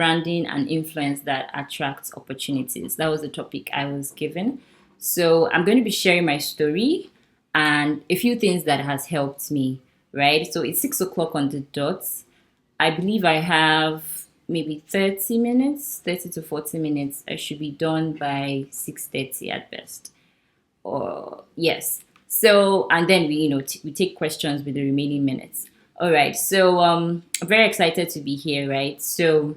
branding and influence that attracts opportunities. That was the topic I was given. So I'm going to be sharing my story and a few things that has helped me, right? So it's 6 o'clock on the dot. I believe I have maybe 30 minutes, 30 to 40 minutes. I should be done by 6:30 at best. Or yes. So and then we take questions with the remaining minutes. All right. So I'm very excited to be here, right? So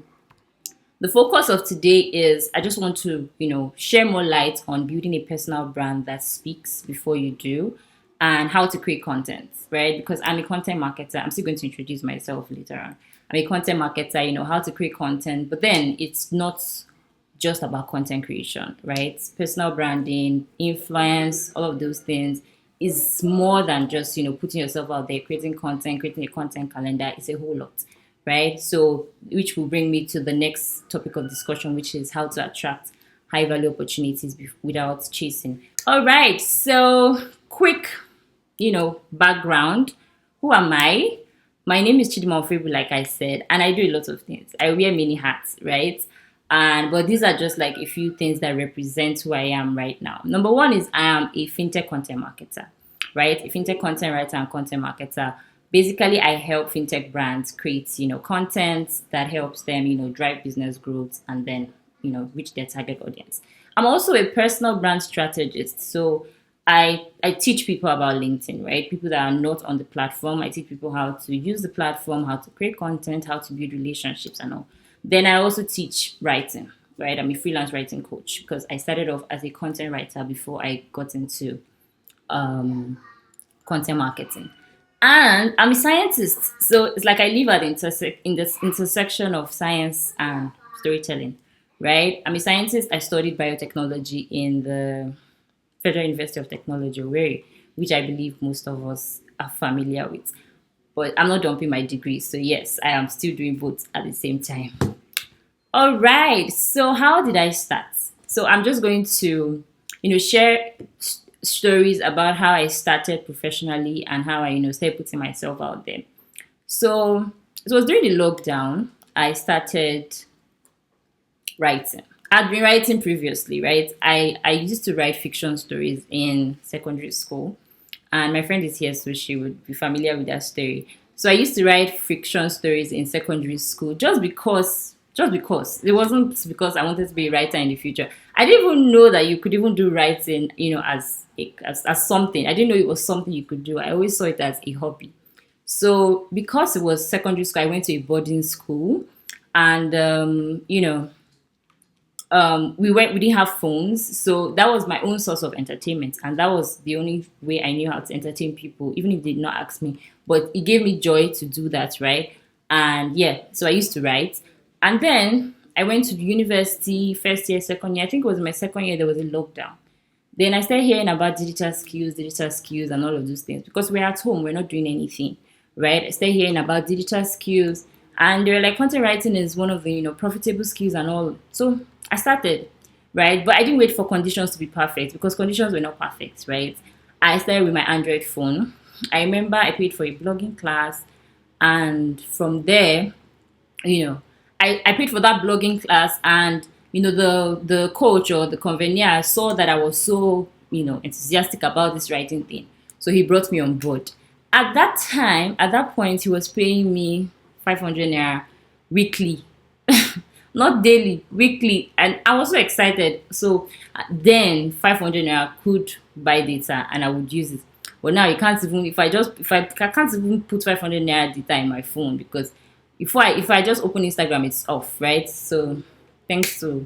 the focus of today is I just want to, share more light on building a personal brand that speaks before you do and how to create content, right? Because I'm a content marketer. I'm still going to introduce myself later on. I'm a content marketer, how to create content, but then it's not just about content creation, right? Personal branding, influence, all of those things is more than just, putting yourself out there, creating content, creating a content calendar. It's a whole lot, right? So, which will bring me to the next topic of discussion, which is how to attract high value opportunities without chasing. All right. So, quick, background. Who am I? My name is Chidima Ofebu, like I said, and I do a lot of things. I wear many hats, right? But these are just like a few things that represent who I am right now. Number one is I am a fintech content marketer, right? A fintech content writer and content marketer. Basically, I help fintech brands create, content that helps them, drive business growth and then, reach their target audience. I'm also a personal brand strategist. So I teach people about LinkedIn, right? People that are not on the platform. I teach people how to use the platform, how to create content, how to build relationships and all. Then I also teach writing, right? I'm a freelance writing coach because I started off as a content writer before I got into content marketing. And I'm a scientist. So it's like I live at in this intersection of science and storytelling, right? I'm a scientist. I studied biotechnology in the Federal University of Technology, which I believe most of us are familiar with. But I'm not dumping my degree. So yes, I am still doing both at the same time. All right. So how did I start? So I'm just going to, share stories about how I started professionally and how I, started putting myself out there. So it was during the lockdown I started writing. I'd been writing previously, right? I used to write fiction stories in secondary school. And my friend is here, so she would be familiar with that story. So I used to write fiction stories in secondary school just because. It wasn't because I wanted to be a writer in the future. I didn't even know that you could even do writing, as something. I didn't know it was something you could do. I always saw it as a hobby. So because it was secondary school, I went to a boarding school, and we didn't have phones, so that was my own source of entertainment, and that was the only way I knew how to entertain people, even if they did not ask me. But it gave me joy to do that, right? And yeah, so I used to write, and then I went to university, first year, second year. I think it was my second year there was a lockdown. Then I started hearing about digital skills, and all of those things because we're at home, we're not doing anything, right? I started hearing about digital skills, and they were like, content writing is one of the profitable skills and all. So I started, right? But I didn't wait for conditions to be perfect because conditions were not perfect, right? I started with my Android phone. I remember I paid for a blogging class, and from there, I paid for that blogging class, and the coach or the convener saw that I was so enthusiastic about this writing thing, so he brought me on board. At that point, he was paying me 500 naira weekly. Not daily, weekly, and I was so excited. So then 500 naira could buy data and I would use it. But now you can't even I can't even put 500 naira data in my phone because if I just open Instagram, it's off, right? So thanks to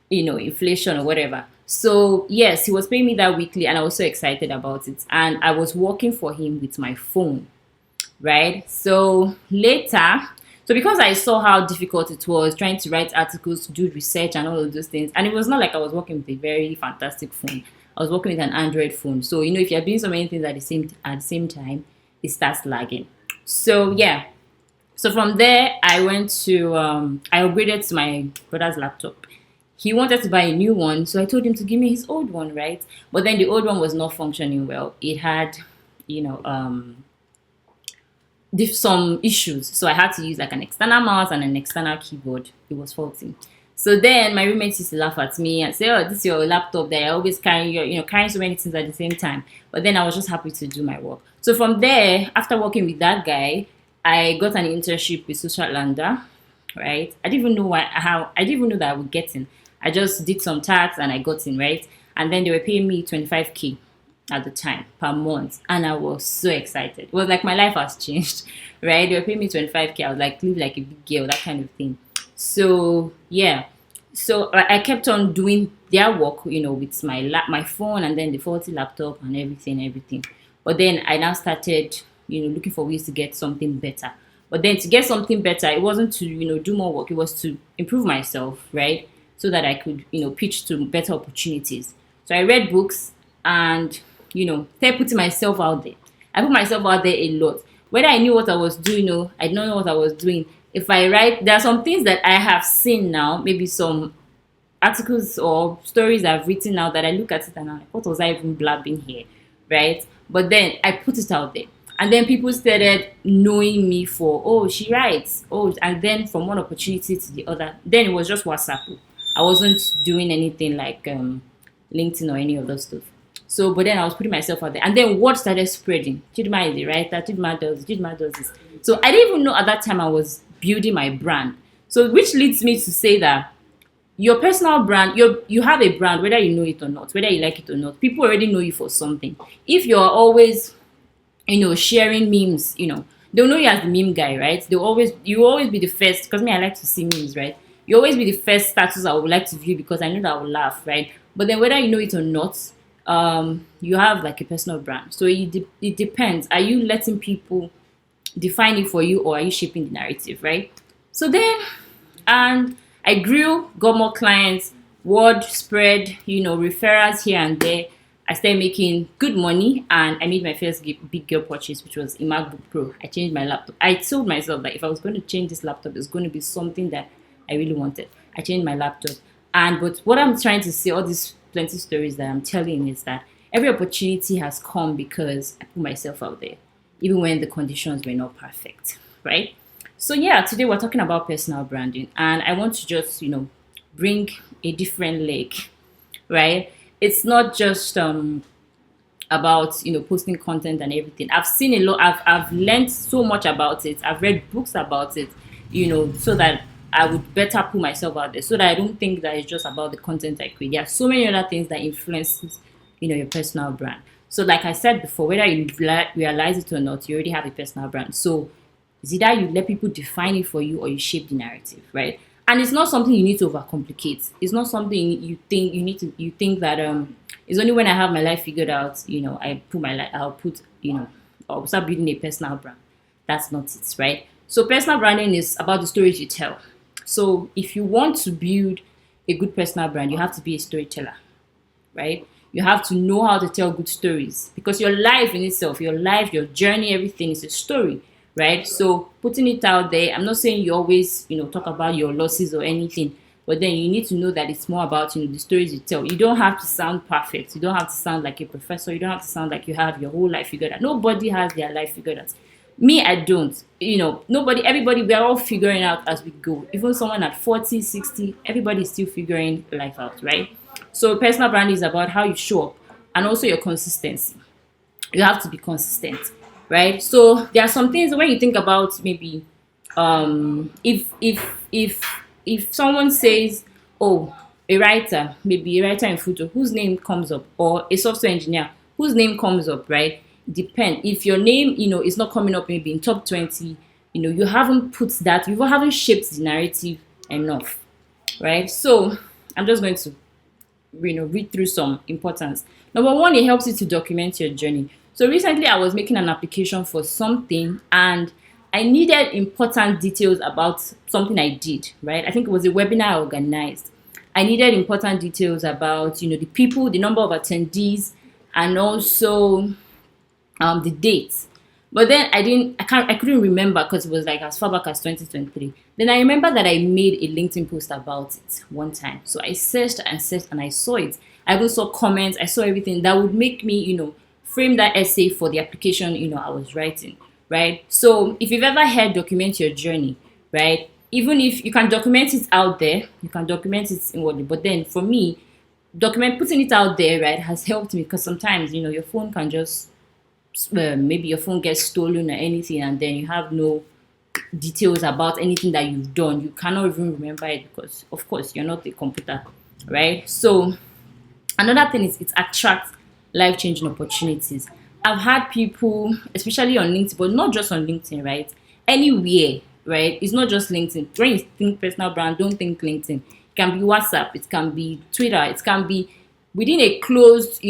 inflation or whatever. So yes, he was paying me that weekly, and I was so excited about it. And I was working for him with my phone, right? So later, because I saw how difficult it was trying to write articles, to do research, and all of those things, and it was not like I was working with a very fantastic phone. I was working with an Android phone. So if you're doing so many things at the same time, it starts lagging. So yeah. So from there, I went to I upgraded to my brother's laptop. He wanted to buy a new one, so I told him to give me his old one, right? But then the old one was not functioning well. It had, some issues. So I had to use like an external mouse and an external keyboard. It was faulty. So then my roommates used to laugh at me and say, "Oh, this is your laptop that you're always carrying carrying so many things at the same time." But then I was just happy to do my work. So from there, after working with that guy, I got an internship with Social Landa, right? I didn't even know I didn't even know that I would get in. I just did some tasks and I got in, right? And then they were paying me 25K at the time per month, and I was so excited. It was like my life has changed, right? They were paying me 25K. I was like, live like a big girl, that kind of thing. So yeah, so I kept on doing their work, with my phone and then the faulty laptop and everything. But then I now started, looking for ways to get something better. But then to get something better, it wasn't to do more work. It was to improve myself, right? So that I could pitch to better opportunities. So I read books and started putting myself out there. I put myself out there a lot. Whether I knew what I was doing or I didn't know what I was doing, if I write, there are some things that I have seen now, maybe some articles or stories I've written now that I look at it and I'm like, what was I even blabbing here, right? But then I put it out there. And then people started knowing me for, oh, she writes. Oh, and then from one opportunity to the other, then it was just WhatsApp. I wasn't doing anything like LinkedIn or any of those stuff. So, but then I was putting myself out there. And then word started spreading. Chidima is the writer, Chidima does this. So I didn't even know at that time I was building my brand. So which leads me to say that your personal brand, you have a brand, whether you know it or not, whether you like it or not. People already know you for something. If you're always, sharing memes, they'll know you as the meme guy, right? You always be the first, because me, I like to see memes, right? You always be the first status I would like to view because I know that I will laugh, right? But then whether you know it or not, you have like a personal brand. So it depends. Are you letting people define it for you, or are you shaping the narrative, right? So then, and I grew, got more clients, word spread, referrals here and there. I started making good money, and I made my first big girl purchase, which was a MacBook Pro. I changed my laptop. I told myself that if I was going to change this laptop, it's going to be something that I really wanted. I changed my laptop. But what I'm trying to say, all these plenty stories that I'm telling, is that every opportunity has come because I put myself out there, even when the conditions were not perfect, right? So yeah, today we're talking about personal branding, and I want to just, bring a different leg, right? It's not just about posting content and everything. I've seen a lot. I've learned so much about it. I've read books about it, so that I would better put myself out there, so that I don't think that it's just about the content I create. There are so many other things that influence your personal brand. So like I said before, whether you realize it or not, you already have a personal brand. So it's either you let people define it for you, or you shape the narrative, right? And it's not something you need to overcomplicate. It's not something you think that it's only when I have my life figured out, I'll start building a personal brand. That's not it, right? So personal branding is about the stories you tell. So if you want to build a good personal brand, you have to be a storyteller, right? You have to know how to tell good stories, because your life in itself, your journey, everything is a story, right? So putting it out there, I'm not saying you always, talk about your losses or anything, but then you need to know that it's more about, the stories you tell. You don't have to sound perfect. You don't have to sound like a professor. You don't have to sound like you have your whole life figured out. Nobody has their life figured out. Me, I don't. Everybody, we are all figuring out as we go. Even someone at 40, 60, everybody's still figuring life out, right? So personal brand is about how you show up, and also your consistency. You have to be consistent, right? So there are some things when you think about, maybe if someone says, oh, a writer, maybe a writer in FUTO, whose name comes up, or a software engineer whose name comes up, right? Depend. If your name, is not coming up maybe in top 20, you haven't you haven't shaped the narrative enough, right? So I'm just going to, read through some importance. Number one, it helps you to document your journey. So recently I was making an application for something, and I needed important details about something I did, right? I think it was a webinar I organized. I needed important details about, the people, the number of attendees, and also the dates. But then I couldn't remember, because it was like as far back as 2023. Then I remember that I made a LinkedIn post about it one time. So I searched and searched, and I saw it. I even saw comments. I saw everything that would make me, frame that essay for the application, I was writing, right? So if you've ever heard document your journey, right? Even if you can document it out there, you can document it inwardly. But then for me, putting it out there, right, has helped me because sometimes, your phone can just, maybe your phone gets stolen or anything, and then you have no details about anything that you've done. You cannot even remember it because, of course, you're not a computer, right? So another thing is it attracts life changing opportunities. I've had people, especially on LinkedIn, but not just on LinkedIn, right? Anywhere, right? It's not just LinkedIn. When you think personal brand, don't think LinkedIn. It can be WhatsApp, it can be Twitter, it can be within a closed,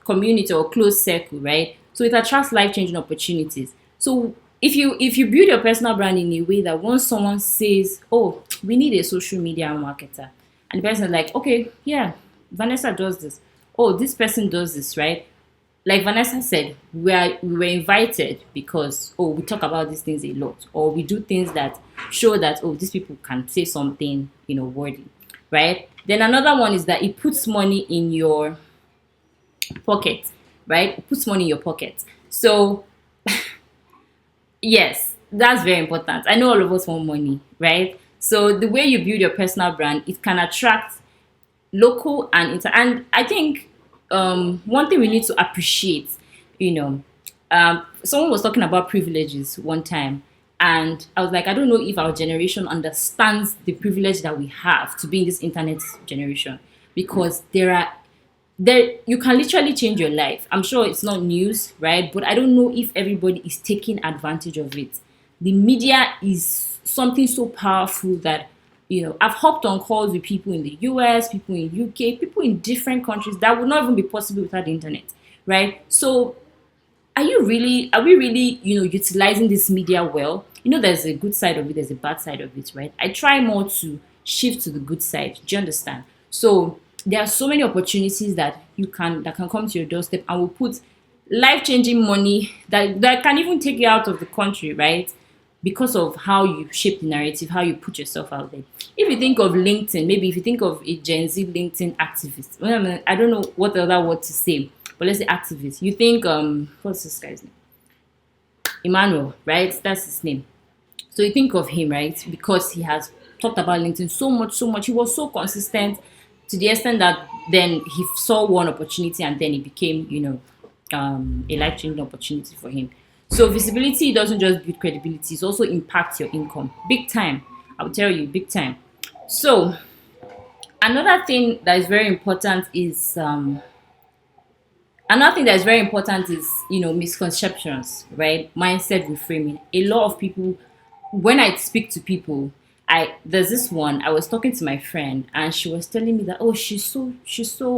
community or closed circle, right? So it attracts life changing opportunities. So if you build your personal brand in a way that once someone says, "Oh, we need a social media marketer," and the person is like, "Okay, yeah, Vanessa does this. Oh, this person does this," right? Like Vanessa said, we were invited because, oh, we talk about these things a lot, or we do things that show that, oh, these people can say something, worthy, right? Then another one is that it puts money in your pocket, right? It puts money in your pocket. So yes, that's very important. I know all of us want money, right? So the way you build your personal brand, it can attract local and and I think one thing we need to appreciate, you know, someone was talking about privileges one time, and I was like, I don't know if our generation understands the privilege that we have to be in this internet generation, because there you can literally change your life. I'm sure it's not news, right? But I don't know if everybody is taking advantage of it. The media is something so powerful that, I've hopped on calls with people in the US, people in UK, people in different countries that would not even be possible without the internet, right? So are we really, utilizing this media well? There's a good side of it, there's a bad side of it, right? I try more to shift to the good side. Do you understand? So there are so many opportunities that can come to your doorstep and will put life-changing money that can even take you out of the country, right? Because of how you shape the narrative, how you put yourself out there. If you think of LinkedIn, maybe if you think of a Gen Z LinkedIn activist, well, I don't know what other word to say, but let's say activist. You think, what's this guy's name? Emmanuel, right? That's his name. So you think of him, right? Because he has talked about LinkedIn so much, so much. He was so consistent to the extent that then he saw one opportunity and then it became, a life changing opportunity for him. So visibility doesn't just build credibility; it also impacts your income big time. I'll tell you, big time. So another thing that is very important is misconceptions, right? Mindset reframing. A lot of people, when I speak to people, there's this one. I was talking to my friend and she was telling me that, oh, she's so she doesn't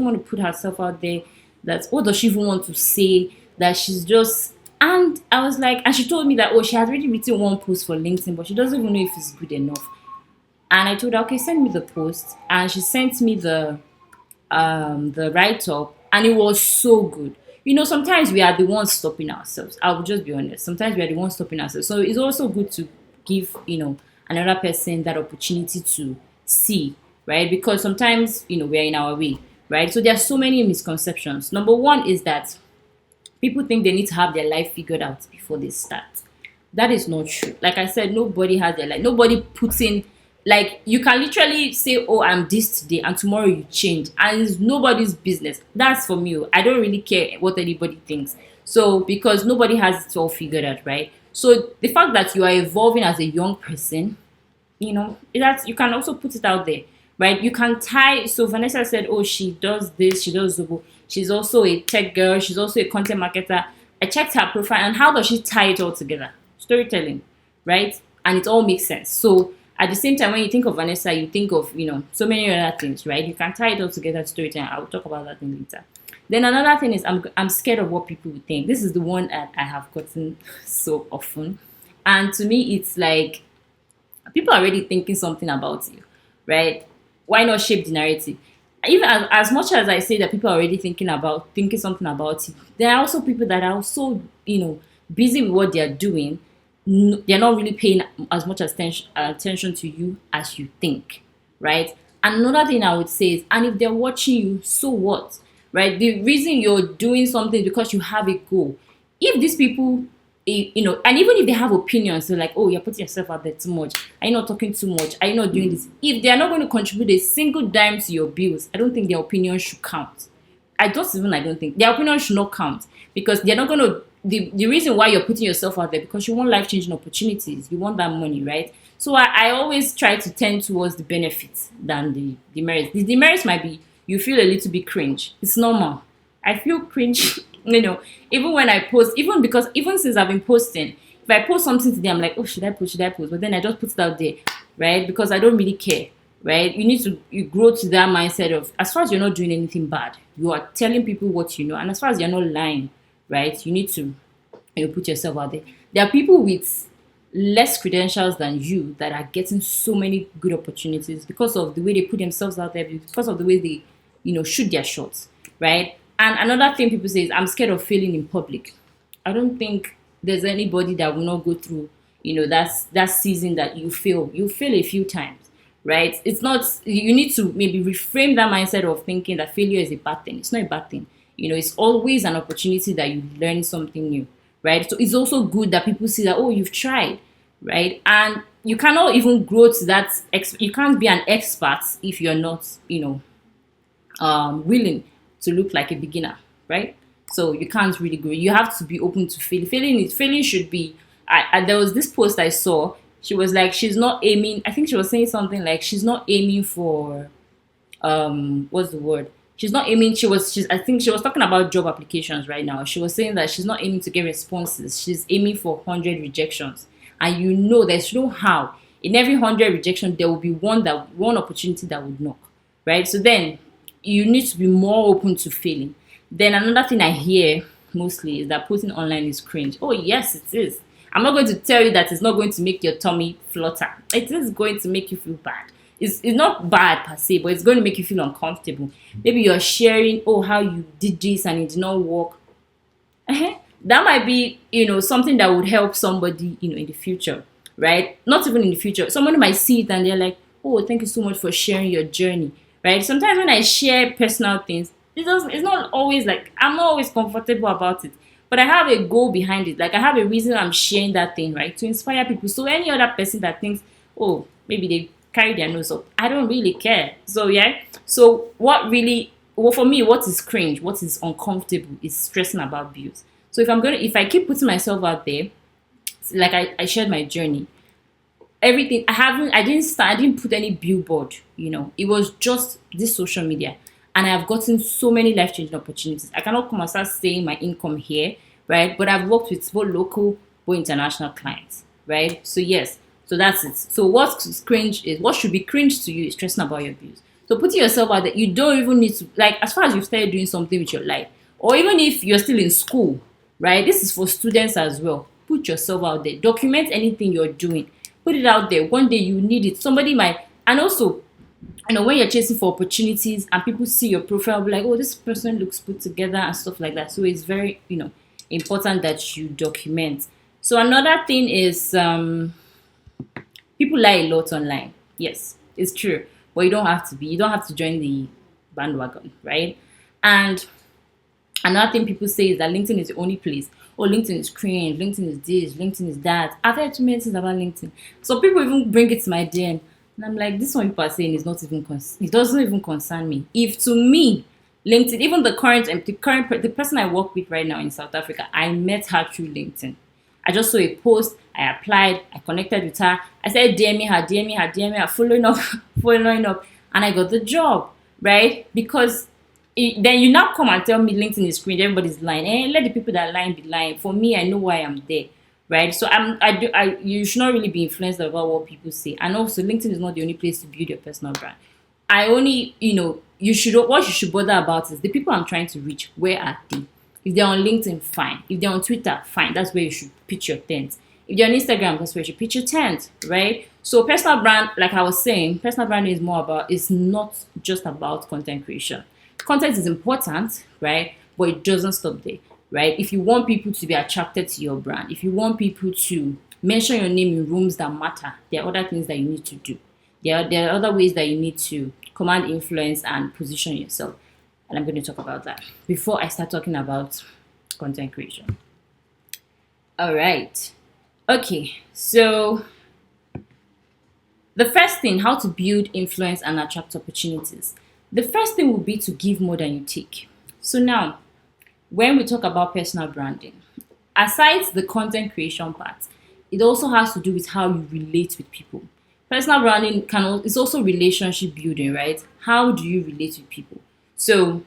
want to put herself out there. That, what does she even want to say? That she's just, and I was like, and she told me that, oh, she had already written one post for LinkedIn, but she doesn't even know if it's good enough. And I told her, okay, send me the post. And she sent me the write up, and it was so good. Sometimes we are the ones stopping ourselves. I will just be honest. Sometimes we are the ones stopping ourselves. So it's also good to give, another person that opportunity to see, right? Because sometimes, we're in our way, right? So there are so many misconceptions. Number one is that people think they need to have their life figured out before they start. That is not true. Like I said, nobody has their life. Nobody puts in, like, you can literally say, oh, I'm this today, and tomorrow you change, and it's nobody's business. That's for me. I don't really care what anybody thinks. So because nobody has it all figured out, right? So the fact that you are evolving as a young person, that you can also put it out there, right? You can tie. So Vanessa said, oh, she does this, she does Zobo. She's also a tech girl. She's also a content marketer. I checked her profile, and how does she tie it all together? Storytelling, right? And it all makes sense. So at the same time, when you think of Vanessa, you think of, so many other things, right? You can tie it all together to storytelling. I'll talk about that later. Then another thing is I'm scared of what people would think. This is the one that I have gotten so often. And to me, it's like, people are already thinking something about you, right? Why not shape the narrative? Even as much as I say that people are already thinking something about you, there are also people that are also, busy with what they are doing. They're not really paying as much attention to you as you think, right? And another thing I would say is, and if they're watching you, so what, right? The reason you're doing something is because you have a goal. If these people and even if they have opinions, they're like, oh, you're putting yourself out there too much. Are you not talking too much? Are you not doing this? If they are not going to contribute a single dime to your bills, I don't think their opinion should count. I don't think their opinion should not count, because they're not going to. The reason why you're putting yourself out there, because you want life-changing opportunities, you want that money, right? So I always try to tend towards the benefits than the demerits. The demerits might be you feel a little bit cringe. It's normal. I feel cringe, even when I post, even since I've been posting, if I post something today, I'm like, oh, should I post? But then I just put it out there, right? Because I don't really care, right? You grow to that mindset of, as far as you're not doing anything bad, you are telling people what you know, and as far as you're not lying, right? You need to put yourself out there. There are people with less credentials than you that are getting so many good opportunities because of the way they put themselves out there, because of the way they, shoot their shots, right? And another thing people say is, I'm scared of failing in public. I don't think there's anybody that will not go through, that season that you fail. You fail a few times, right? It's not, you need to maybe reframe that mindset of thinking that failure is a bad thing. It's not a bad thing. It's always an opportunity that you learn something new, right? So it's also good that people see that, oh, you've tried, right? And you cannot even grow to that. You can't be an expert if you're not, willing to look like a beginner, right? So you can't really grow. You have to be open to failing. Failing should be. There was this post I saw. She was like, she's not aiming. I think she was saying something like, she's not aiming for, what's the word? She's not aiming. I think she was talking about job applications right now. She was saying that she's not aiming to get responses. She's aiming for 100 rejections. And there's no how. In every 100 rejection, there will be one opportunity that would knock, right? So then you need to be more open to failing. Then another thing I hear mostly is that posting online is cringe. Oh, yes, it is. I'm not going to tell you that it's not going to make your tummy flutter. It is going to make you feel bad. It's not bad per se, but it's going to make you feel uncomfortable. Maybe you're sharing, how you did this and it did not work. That might be, something that would help somebody, in the future, right? Not even in the future. Somebody might see it and they're like, oh, thank you so much for sharing your journey, right? Sometimes when I share personal things, it's not always like, I'm not always comfortable about it, but I have a goal behind it. Like, I have a reason I'm sharing that thing, right? To inspire people. So any other person that thinks, oh, maybe they carry their nose up, I don't really care. So yeah. So for me, what is cringe, what is uncomfortable is stressing about bills. So if I keep putting myself out there, like I shared my journey, everything, I didn't put any billboard, it was just this social media. And I've gotten so many life-changing opportunities. I cannot come and start saying my income here, right? But I've worked with both local, both international clients, right? So yes, so that's it. So what should be cringe to you is stressing about your bills. So putting yourself out there, you don't even need to, like, as far as you've started doing something with your life, or even if you're still in school, right? This is for students as well. Put yourself out there. Document anything you're doing. Put it out there. One day you need it. Somebody might, and also, when you're chasing for opportunities and people see your profile, be like, oh, this person looks put together and stuff like that. So it's very, important that you document. So another thing is, people lie a lot online. Yes, it's true. But you don't have to join the bandwagon, right? And another thing people say is that LinkedIn is the only place. Oh, LinkedIn is cringe, LinkedIn is this, LinkedIn is that. I've heard too many things about LinkedIn. So people even bring it to my DM. And I'm like, this one people are saying it doesn't even concern me. If to me, LinkedIn, even the person I work with right now in South Africa, I met her through LinkedIn. I just saw a post, I applied, I connected with her, I started DMing her, following up, and I got the job, right? Because then you now come and tell me LinkedIn is cringe, everybody's lying. Let the people that are lying be lying. For me, I know why I'm there. Right, so you should not really be influenced about what people say, and also LinkedIn is not the only place to build your personal brand. What you should bother about is the people I'm trying to reach. Where are they? If they're on LinkedIn, fine. If they're on Twitter, fine. That's where you should pitch your tent. If they're on Instagram, that's where you should pitch your tent, right? So personal brand, like I was saying, personal branding is not just about content creation. Content is important, right? But it doesn't stop there. Right? If you want people to be attracted to your brand, if you want people to mention your name in rooms that matter, there are other things that you need to do. There are other ways that you need to command influence and position yourself. And I'm going to talk about that before I start talking about content creation. All right. Okay. So the first thing, how to build influence and attract opportunities. The first thing would be to give more than you take. So now, when we talk about personal branding, aside the content creation part, it also has to do with how you relate with people. Personal branding is also relationship building, right? How do you relate with people? So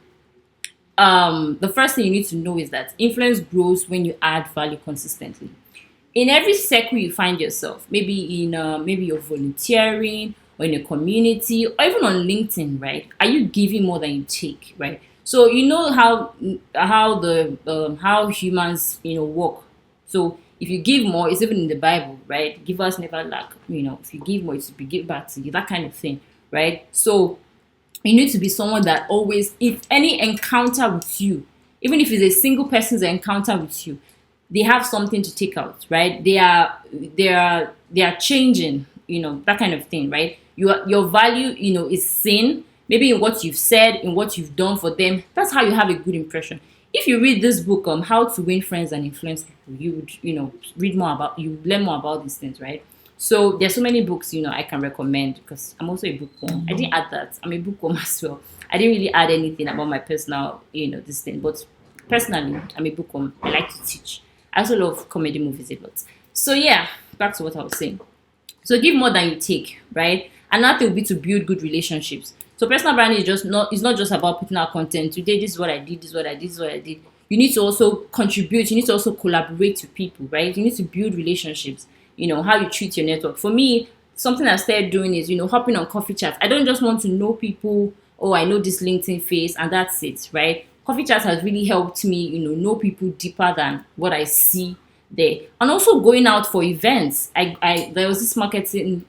the first thing you need to know is that influence grows when you add value consistently in every circle you find yourself, maybe maybe you're volunteering or in a community or even on LinkedIn, right? Are you giving more than you take, right? So you know how humans work. So if you give more, it's even in the Bible, right? Give us never lack. If you give more, it will be give back to you. That kind of thing, right? So you need to be someone that always, if any encounter with you, even if it's a single person's encounter with you, they have something to take out, right? They are changing, that kind of thing, right? Your value, is seen maybe in what you've said, in what you've done for them. That's how you have a good impression. If you read this book, How to Win Friends and Influence People, you would, you learn more about these things, right? So there's so many books, I can recommend because I'm also a bookworm. I didn't add that. I'm a bookworm as well. I didn't really add anything about my personal, this thing. But personally, I'm a bookworm. I like to teach. I also love comedy movies a lot. So yeah, back to what I was saying. So give more than you take, right? Another thing will be to build good relationships. So personal branding is just not it's not just about putting out content. Today, this is what I did, this is what I did, this is what I did. You need to also contribute, you need to also collaborate with people, right? You need to build relationships, how you treat your network. For me, something I started doing is, hopping on coffee chats. I don't just want to know people, oh, I know this LinkedIn face and that's it, right? Coffee chat has really helped me, know people deeper than what I see there. And also going out for events. I there was this marketers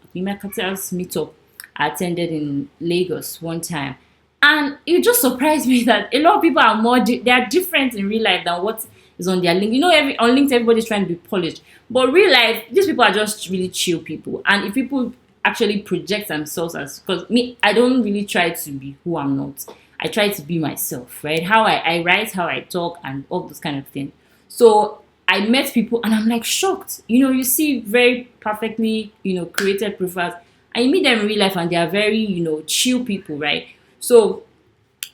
meetup I attended in Lagos one time, and it just surprised me that a lot of people are they are different in real life than what is on their link. On LinkedIn everybody's trying to be polished, but real life these people are just really chill people. And if people actually project themselves as, because me, I don't really try to be who I'm not. I try to be myself, right? How I write, how I talk, and all those kind of things. So I met people and I'm like shocked. You see very perfectly, created profiles, and you meet them in real life and they are very, chill people, right? So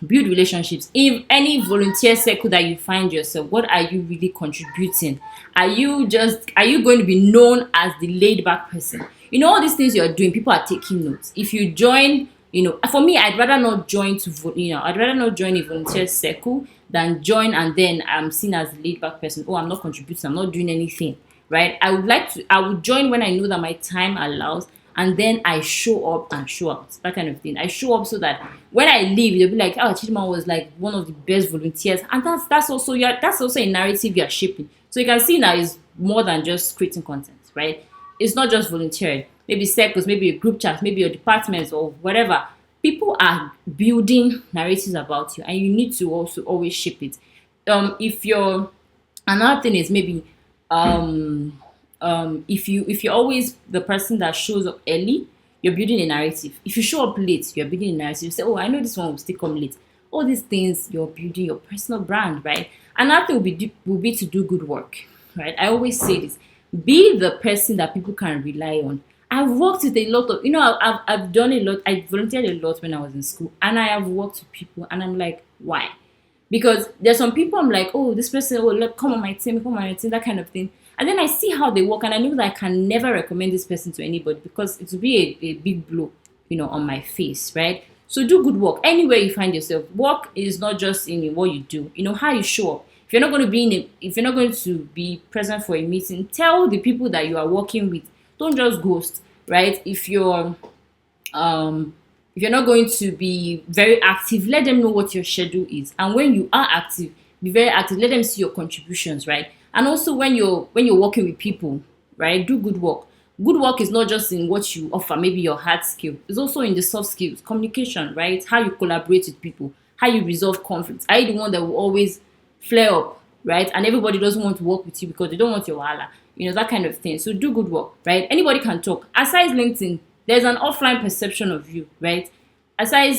build relationships. In any volunteer circle that you find yourself, what are you really contributing? Are you going to be known as the laid back person? All these things you're doing, people are taking notes. If you join, for me, I'd rather not join I'd rather not join a volunteer circle than join and then I'm seen as the laid back person. Oh, I'm not contributing, I'm not doing anything, right? I would join when I know that my time allows, and then I show up and show out, that kind of thing. I show up so that when I leave, they'll be like, oh, Chidima was like one of the best volunteers. And that's also a narrative you're shaping. So you can see now it's more than just creating content, right? It's not just volunteering. Maybe circles, maybe a group chat, maybe your departments or whatever. People are building narratives about you, and you need to also always shape it. Another thing is maybe if you're always the person that shows up early, you're building a narrative. If you show up late, you're building a narrative. You say, oh, I know this one will still come late. All these things, you're building your personal brand, right? Another thing will be to do good work, right? I always say this: be the person that people can rely on. I've worked with a lot of, I've done a lot. I volunteered a lot when I was in school, and I have worked with people, and I'm like, why? Because there's some people I'm like, oh, this person, oh, look, come on my team, that kind of thing. And then I see how they work, and I know that I can never recommend this person to anybody because it will be a big blow, on my face, right? So do good work anywhere you find yourself. Work is not just in what you do, how you show up. If you're not going to be present for a meeting, tell the people that you are working with. Don't just ghost, right? If you're not going to be very active, let them know what your schedule is. And when you are active, be very active. Let them see your contributions, right? And also when you're working with people, right? Do good work. Good work is not just in what you offer, maybe your hard skill. It's also in the soft skills, communication, right? How you collaborate with people, how you resolve conflicts. Are you the one that will always flare up, right? And everybody doesn't want to work with you because they don't want your wahala, that kind of thing. So do good work, right? Anybody can talk. Aside LinkedIn, there's an offline perception of you, right? Aside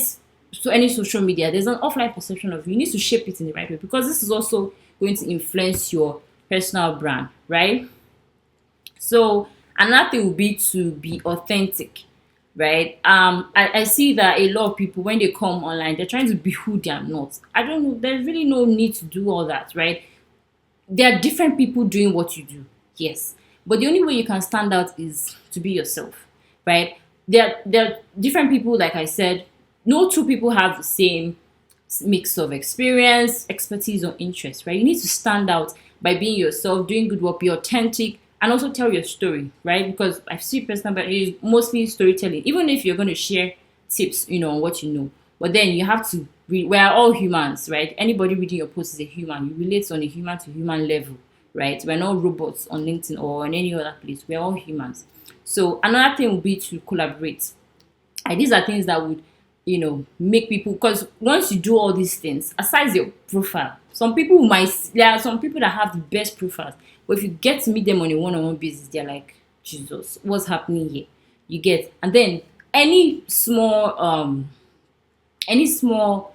any social media, there's an offline perception of you. You need to shape it in the right way because this is also going to influence your personal brand, right? So another thing would be to be authentic, right? I see that a lot of people when they come online, they're trying to be who they are not. I don't know, there's really no need to do all that, right? There are different people doing what you do, yes, but the only way you can stand out is to be yourself, right? There are different people, like I said. No two people have the same mix of experience, expertise, or interest, right? You need to stand out by being yourself, doing good work, be authentic, and also tell your story, right? Because I see personal, but it's mostly storytelling. Even if you're going to share tips, on what you know, but then you have to. We are all humans, right? Anybody reading your post is a human. You relate on a human to human level, right? We're not robots on LinkedIn or on any other place. We're all humans. So another thing would be to collaborate. And these are things that would, make people, because once you do all these things, aside your profile, there are some people that have the best profiles, but if you get to meet them on a one-on-one basis, they're like, Jesus, what's happening here? You get, and then any small any small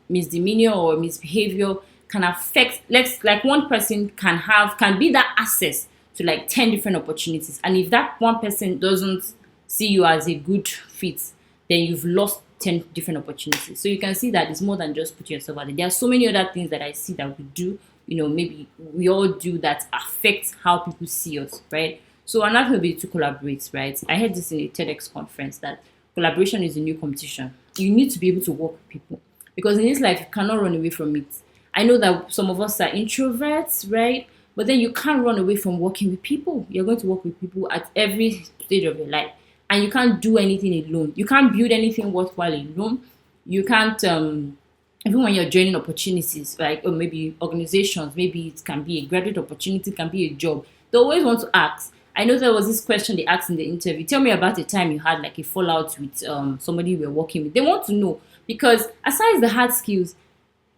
misdemeanor or misbehavior can affect, like one person can be that access to like 10 different opportunities, and if that one person doesn't see you as a good fit, then you've lost 10 different opportunities. So you can see that it's more than just putting yourself out there. There are so many other things that I see that we do, maybe we all do, that affect how people see us, right? So another will be to collaborate, right? I heard this in a TEDx conference that collaboration is a new competition. You need to be able to work with people, because in this life you cannot run away from it. I know that some of us are introverts, right? But then you can't run away from working with people. You're going to work with people at every stage of your life, and you can't do anything alone. You can't build anything worthwhile alone. You can't even when you're joining opportunities, like, or maybe organizations, maybe it can be a graduate opportunity, it can be a job. They always want to ask. I know there was this question they asked in the interview. Tell me about a time you had like a fallout with somebody you were working with. They want to know, because aside the hard skills,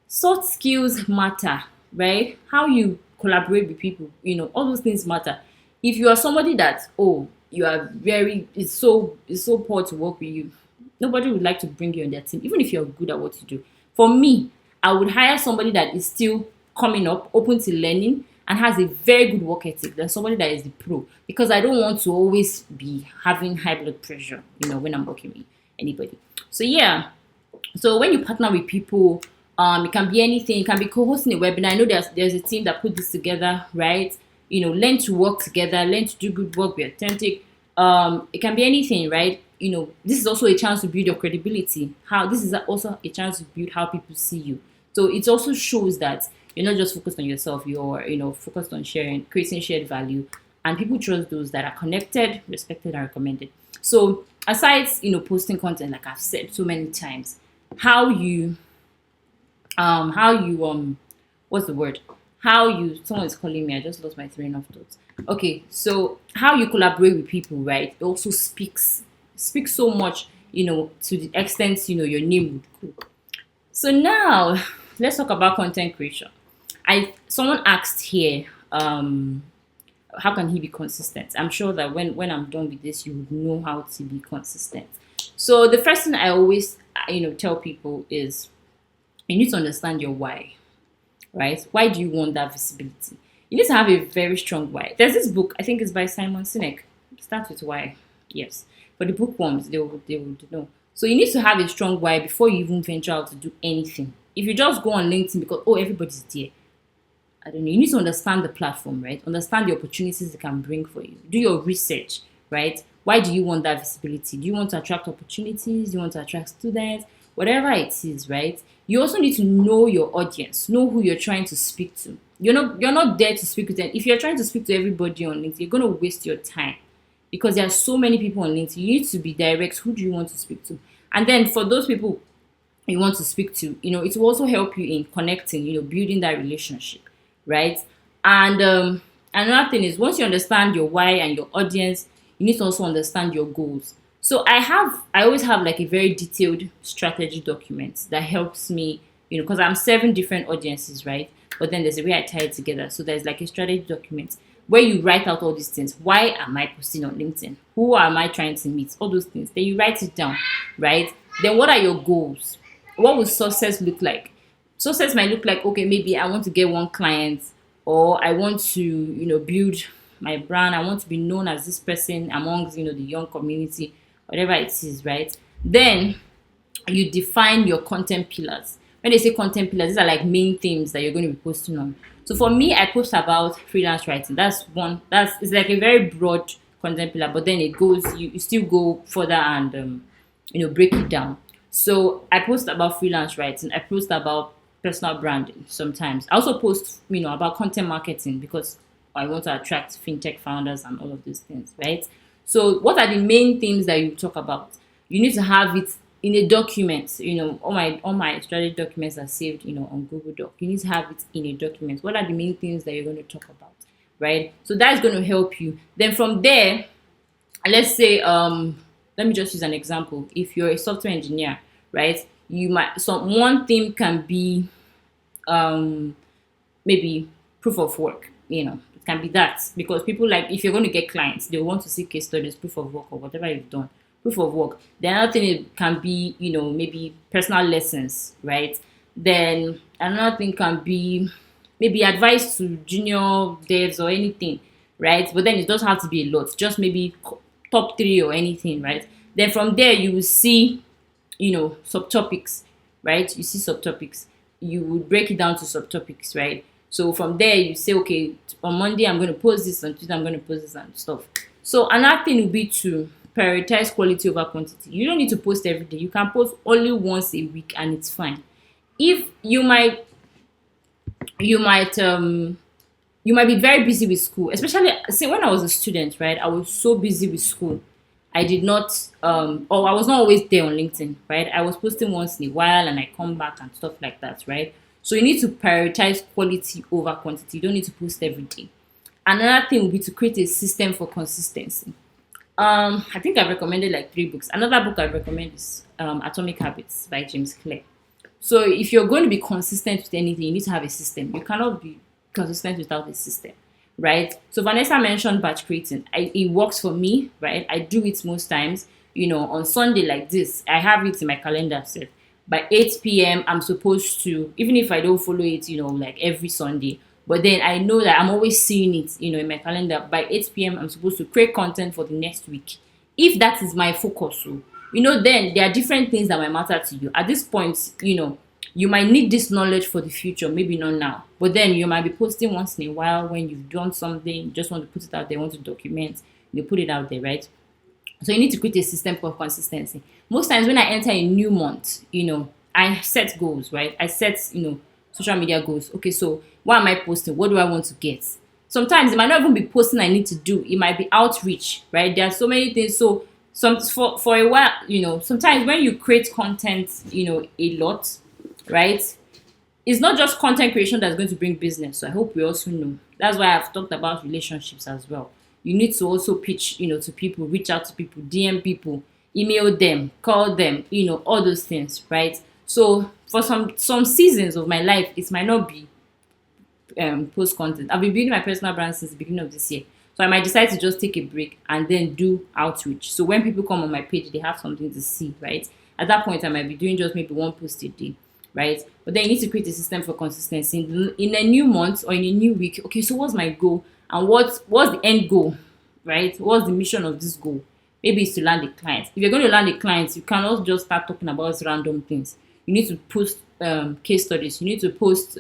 soft skills matter, right? How you collaborate with people, all those things matter. If you are somebody that, you are it's so poor to work with you, nobody would like to bring you on their team, even if you're good at what you do. For me, I would hire somebody that is still coming up, open to learning, and has a very good work ethic than somebody that is the pro, because I don't want to always be having high blood pressure, when I'm working with anybody. So yeah, so when you partner with people, it can be anything. It can be co-hosting a webinar. I know there's a team that put this together, right? Learn to work together, learn to do good work, be authentic. It can be anything, right? This is also a chance to build your credibility. This is also a chance to build how people see you. So it also shows that you're not just focused on yourself. You're focused on creating shared value, and people trust those that are connected, respected, and recommended. So aside, posting content, like I've said so many times, what's the word? Someone is calling me. I just lost my train of thoughts. Okay, so how you collaborate with people, right? It also speaks so much, to the extent, your name would go. So now let's talk about content creation. Someone asked here, how can he be consistent? I'm sure that when I'm done with this, you would know how to be consistent. So the first thing I always, tell people is, you need to understand your why, right? Why do you want that visibility? You need to have a very strong why. There's this book, I think it's by Simon Sinek. Starts with why, yes. For the bookworms, they would know. So you need to have a strong why before you even venture out to do anything. If you just go on LinkedIn because, everybody's there, I don't know, you need to understand the platform, right? Understand the opportunities it can bring for you. Do your research, right? Why do you want that visibility? Do you want to attract opportunities? Do you want to attract students? Whatever it is, right? You also need to know your audience, know who you're trying to speak to. You're not there to speak with them. If you're trying to speak to everybody on LinkedIn, you're going to waste your time, because there are so many people on LinkedIn. You need to be direct. Who do you want to speak to? And then for those people you want to speak to, it will also help you in connecting, building that relationship, right? And another thing is, once you understand your why and your audience, you need to also understand your goals. So I always have like a very detailed strategy document that helps me, because I'm 7 different audiences, right? But then there's a way I tie it together. So there's like a strategy document where you write out all these things. Why am I posting on LinkedIn? Who am I trying to meet? All those things. Then you write it down, right? Then what are your goals? What will success look like? Success might look like, okay, maybe I want to get one client, or I want to, build my brand. I want to be known as this person amongst, the young community, whatever it is, right? Then you define your content pillars. When they say content pillars, these are like main themes that you're going to be posting on. So for me, I post about freelance writing. That's one. It's like a very broad content pillar, but then it goes. You still go further and break it down. So I post about freelance writing. I post about personal branding sometimes. I also post about content marketing because I want to attract fintech founders and all of these things, right? So what are the main themes that you talk about? You need to have it in a document. All my strategy documents are saved on Google Doc. You need to have it in a document. What are the main things that you're going to talk about, right? So that's going to help you. Then from there, let's say let me just use an example. If you're a software engineer, right, you might, one theme can be maybe proof of work. It can be that, because people, like, if you're going to get clients, they want to see case studies, proof of work, or whatever you've done. Proof of work. Then another thing, it can be maybe personal lessons, right? Then another thing can be maybe advice to junior devs or anything, right? But then it doesn't have to be a lot, just maybe top 3 or anything, right? Then from there you will see subtopics, right? You see subtopics, you would break it down to subtopics, right? So from there you say, okay, on Monday I'm going to post this, on Tuesday I'm going to post this and stuff. So another thing would be to prioritize quality over quantity. You don't need to post every day. You can post only once a week and it's fine. If you might be very busy with school, especially, say, when I was a student, right? I was so busy with school. I did not or I was not always there on LinkedIn, right? I was posting once in a while and I come back and stuff like that, right? So you need to prioritize quality over quantity. You don't need to post every day. Another thing would be to create a system for consistency. I think I've recommended like 3 books. Another book I recommend is Atomic Habits by James Clear. So if you're going to be consistent with anything, you need to have a system. You cannot be consistent without a system, right? So Vanessa mentioned batch creating. It works for me, right? I do it most times. On Sunday like this, I have it in my calendar set. By 8 p.m., I'm supposed to, even if I don't follow it, like every Sunday, but then I know that I'm always seeing it, in my calendar. By 8 p.m., I'm supposed to create content for the next week. If that is my focus, so, then there are different things that might matter to you. At this point, you might need this knowledge for the future, maybe not now. But then you might be posting once in a while when you've done something, you just want to put it out there, want to document, you put it out there, right? So you need to create a system for consistency. Most times when I enter a new month, I set goals, right? I set, social media goals. Okay, so what am I posting? What do I want to get? Sometimes it might not even be posting I need to do. It might be outreach, right? There are so many things. So for a while, sometimes when you create content, a lot, right? It's not just content creation that's going to bring business. So I hope we also know. That's why I've talked about relationships as well. You need to also pitch, to people, reach out to people, DM people, email them, call them, all those things, right? So for some seasons of my life, it might not be post content. I've been building my personal brand since the beginning of this year. So I might decide to just take a break and then do outreach. So when people come on my page, they have something to see, right? At that point, I might be doing just maybe 1 post a day, right? But then you need to create a system for consistency. In a new month or in a new week, okay, so what's my goal? And what's the end goal, right? What's the mission of this goal? Maybe it's to land a client. If you're going to land a client, you cannot just start talking about random things. You need to post case studies. You need to post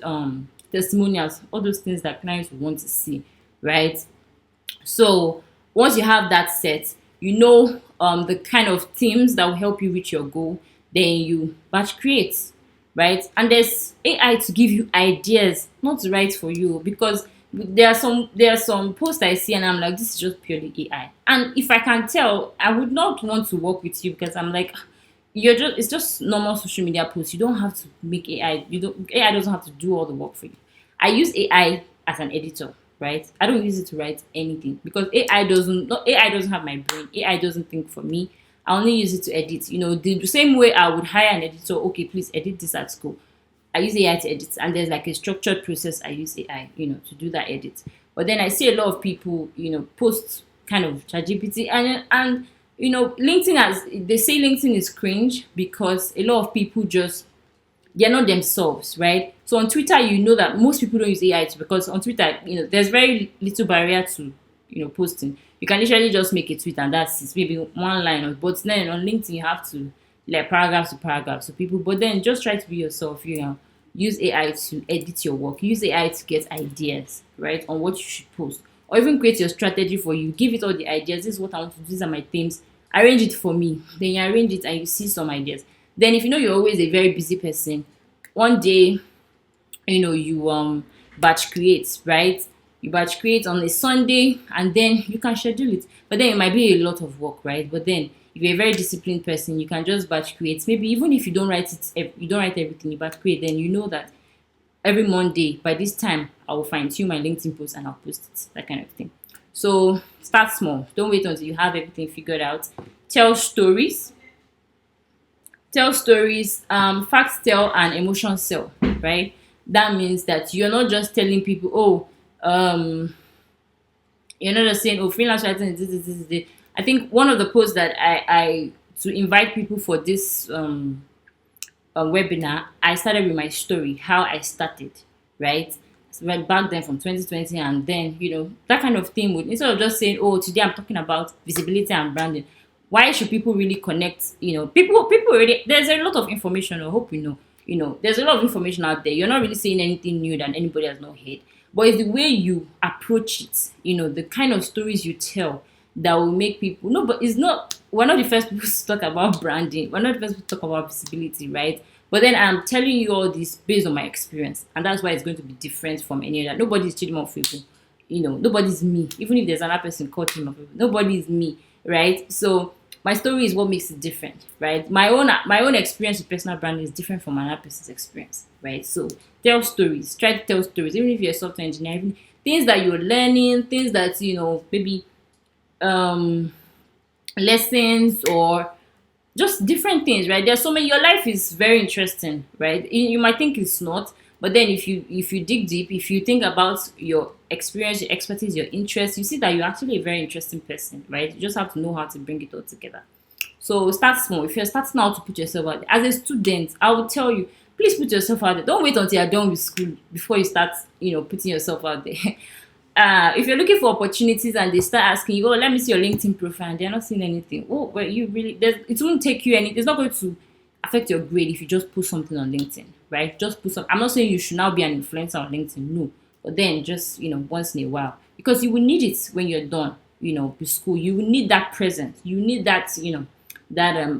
testimonials, all those things that clients want to see, right? So once you have that set, the kind of themes that will help you reach your goal, then you batch create, right? And there's AI to give you ideas, not to write for you, because there are some posts I see and I'm like, this is just purely AI. And if I can tell, I would not want to work with you, because I'm like, it's just normal social media posts. You don't have to make AI. AI doesn't have to do all the work for you. I use AI as an editor, right? I don't use it to write anything, because AI doesn't have my brain. AI doesn't think for me. I only use it to edit. The same way I would hire an editor. Okay, please edit this at school. I use AI to edit, and there's like a structured process. I use AI, to do that edit. But then I see a lot of people, post kind of ChatGPT, and LinkedIn, as they say, LinkedIn is cringe because a lot of people just they're not themselves, right? So on Twitter, you know that most people don't use AI because on Twitter, there's very little barrier to, posting. You can literally just make a tweet and that's it, maybe one line. But then on LinkedIn, you have to like paragraph to paragraph to people. But then just try to be yourself. Use AI to edit your work. Use AI to get ideas, right, on what you should post, or even create your strategy for you. Give it all the ideas. This is what I want to do. These are my themes. Arrange it for me. Then you arrange it and you see some ideas. Then if you know you're always a very busy person, one day, you batch create, right? You batch create on a Sunday and then you can schedule it. But then it might be a lot of work, right? But then if you're a very disciplined person, you can just batch create. Maybe even if you don't write everything, you batch create, then you know that every Monday by this time I will fine tune my LinkedIn post and I'll post it, that kind of thing. So start small. Don't wait until you have everything figured out. Tell stories. Facts tell and emotions sell, right? That means that you're not just telling people, you're not just saying, freelance writing is this. I think one of the posts that I to invite people for this webinar, I started with my story, how I started, right? So right back then from 2020, and then that kind of thing would, instead of just saying, today I'm talking about visibility and branding. Why should people really connect? People already, there's a lot of information. I hope there's a lot of information out there. You're not really saying anything new that anybody has not heard. But it's the way you approach it, the kind of stories you tell that will make people. No, but we're not the first people to talk about branding. We're not the first people to talk about visibility, right? But then I'm telling you all this based on my experience. And that's why it's going to be different from any other. Nobody's Chidimo people. Nobody's me. Even if there's another person called Chidimo people, nobody's me, right? So my story is what makes it different, right? My own experience with personal branding is different from another person's experience, right? So tell stories. Try to tell stories, even if you're a software engineer, even things that you're learning, things that maybe lessons or just different things, right? There's so many. Your life is very interesting, right? You might think it's not, but then if you dig deep, if you think about your experience, your expertise, your interests, you see that you're actually a very interesting person, right? You just have to know how to bring it all together. So start small. If you're starting out to put yourself out there, as a student, I would tell you, please put yourself out there. Don't wait until you're done with school before you start, putting yourself out there. If you're looking for opportunities and they start asking you, let me see your LinkedIn profile, and they're not seeing anything. It won't take you it's not going to affect your grade if you just put something on LinkedIn, right? Just put some. I'm not saying you should now be an influencer on LinkedIn, no. But then just, once in a while, because you will need it when you're done, with school. You will need that presence. You need that,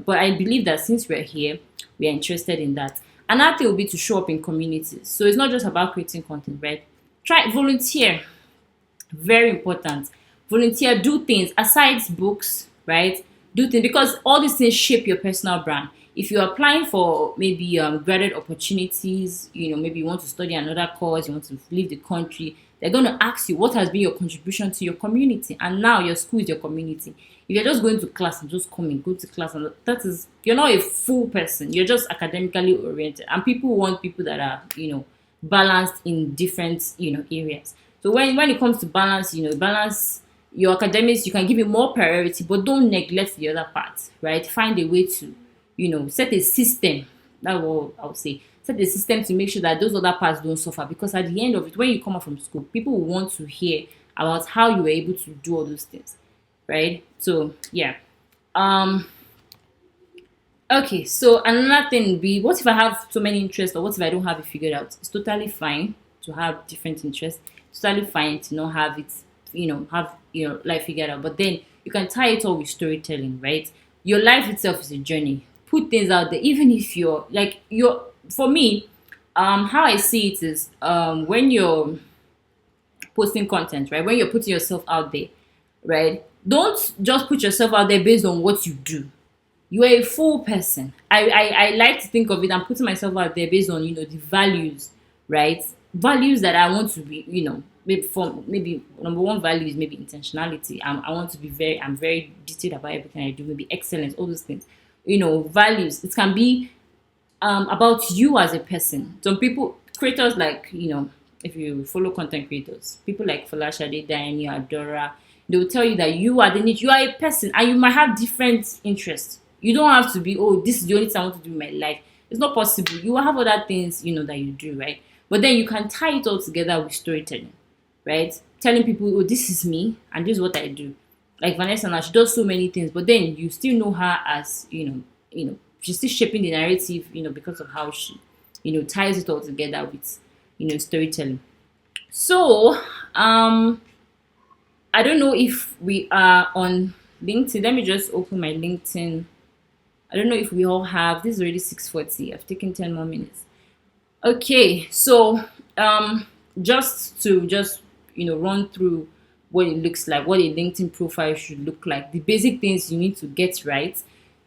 but I believe that since we're here, we are interested in that. Another thing will be to show up in communities. So it's not just about creating content, right? Try volunteer. Very important. Volunteer, do things aside books, right? Do things because all these things shape your personal brand. If you're applying for maybe graduate opportunities, maybe you want to study another course, you want to leave the country, they're going to ask you what has been your contribution to your community. And now your school is your community. If you're just going to class and just come and go to class, and you're not a full person. You're just academically oriented. And people want people that are, balanced in different, areas. So when it comes to balance, balance your academics, you can give it more priority, but don't neglect the other parts, right? Find a way to, set a system. That's what I would say. Set a system to make sure that those other parts don't suffer. Because at the end of it, when you come out from school, people will want to hear about how you were able to do all those things, right? So yeah. Okay. So another thing would be, what if I have so many interests, or what if I don't have it figured out? It's totally fine to have different interests. It's totally fine to not have it, life figured out. But then you can tie it all with storytelling, right? Your life itself is a journey. Put things out there, even if for me, how I see it is when you're posting content, right? When you're putting yourself out there, right? Don't just put yourself out there based on what you do. You are a full person. I like to think of it. I'm putting myself out there based on the values, right? Values that I want to be, maybe number one value is maybe intentionality. I want to be I'm very detailed about everything I do, maybe excellence, all those things. Values. It can be about you as a person. Some people, creators like, if you follow content creators, people like Falashade, Diane, Adora, they will tell you that you are the niche. You are a person and you might have different interests. You don't have to be, this is the only thing I want to do in my life. It's not possible. You will have other things, that you do, right? But then you can tie it all together with storytelling, right? Telling people, oh, this is me and this is what I do. Like Vanessa now, she does so many things, but then you still know her as, she's still shaping the narrative, because of how she, ties it all together with, storytelling. So, I don't know if we are on LinkedIn. Let me just open my LinkedIn. I don't know if we all have. This is already 6:40. I've taken 10 more minutes. Okay, so just to run through what it looks like, what a LinkedIn profile should look like. The basic things you need to get right.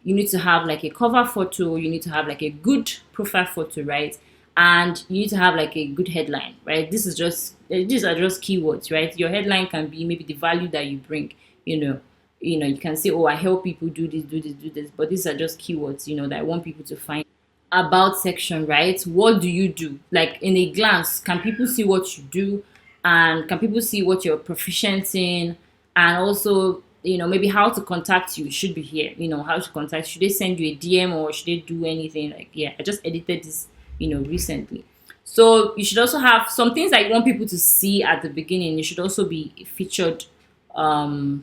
You need to have like a cover photo. You need to have like a good profile photo, right? And you need to have like a good headline, right? These are just keywords, right? Your headline can be maybe the value that you bring. You know, you can say, oh, I help people do this, do this, do this, but these are just keywords, that I want people to find. About section, right? What do you do? Like in a glance, can people see what you do? And can people see what you're proficient in? And also, maybe how to contact you should be here. How to contact, should they send you a DM or should they do anything? Like, yeah, I just edited this, recently. So you should also have some things that you want people to see at the beginning. You should also be featured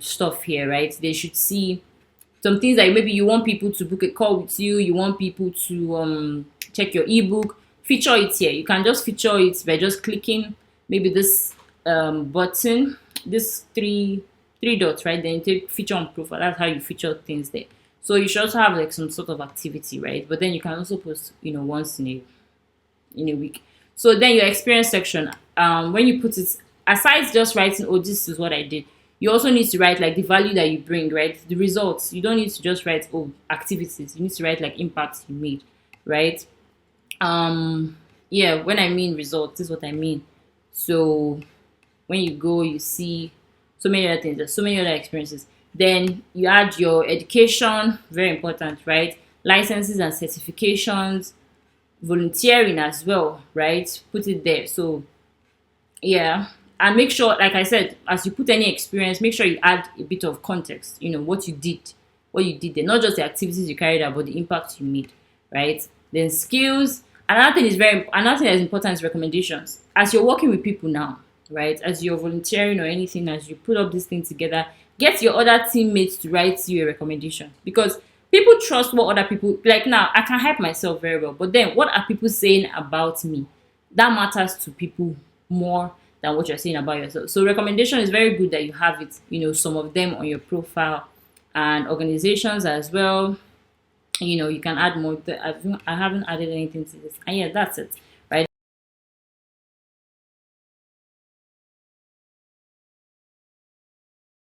stuff here, right? They should see some things that maybe you want people to book a call with you, you want people to check your ebook, feature it here. You can just feature it by just clicking maybe this button, this three dots, right? Then you take feature on profile. That's how you feature things there. So you should also have like some sort of activity, right? But then you can also post, once in a week. So then your experience section, when you put it aside just writing, oh, this is what I did, you also need to write like the value that you bring, right? The results. You don't need to just write, oh, activities. You need to write like impacts you made, right? Yeah, when I mean results, this is what I mean. So when you go, you see so many other things, there's so many other experiences. Then you add your education, very important, right? Licenses and certifications, volunteering as well, right? Put it there. So yeah, and make sure, like I said, as you put any experience, make sure you add a bit of context, what you did there, not just the activities you carried out, but the impact you made, right? Then skills. Another thing that is important is recommendations. As you're working with people now, right? As you're volunteering or anything, as you put up this thing together, get your other teammates to write you a recommendation, because people trust what other people like. Now I can hype myself very well, but then what are people saying about me? That matters to people more than what you're saying about yourself. So recommendation is very good that you have it, some of them on your profile, and organizations as well. You can add more. I haven't added anything to this. And yeah, that's it.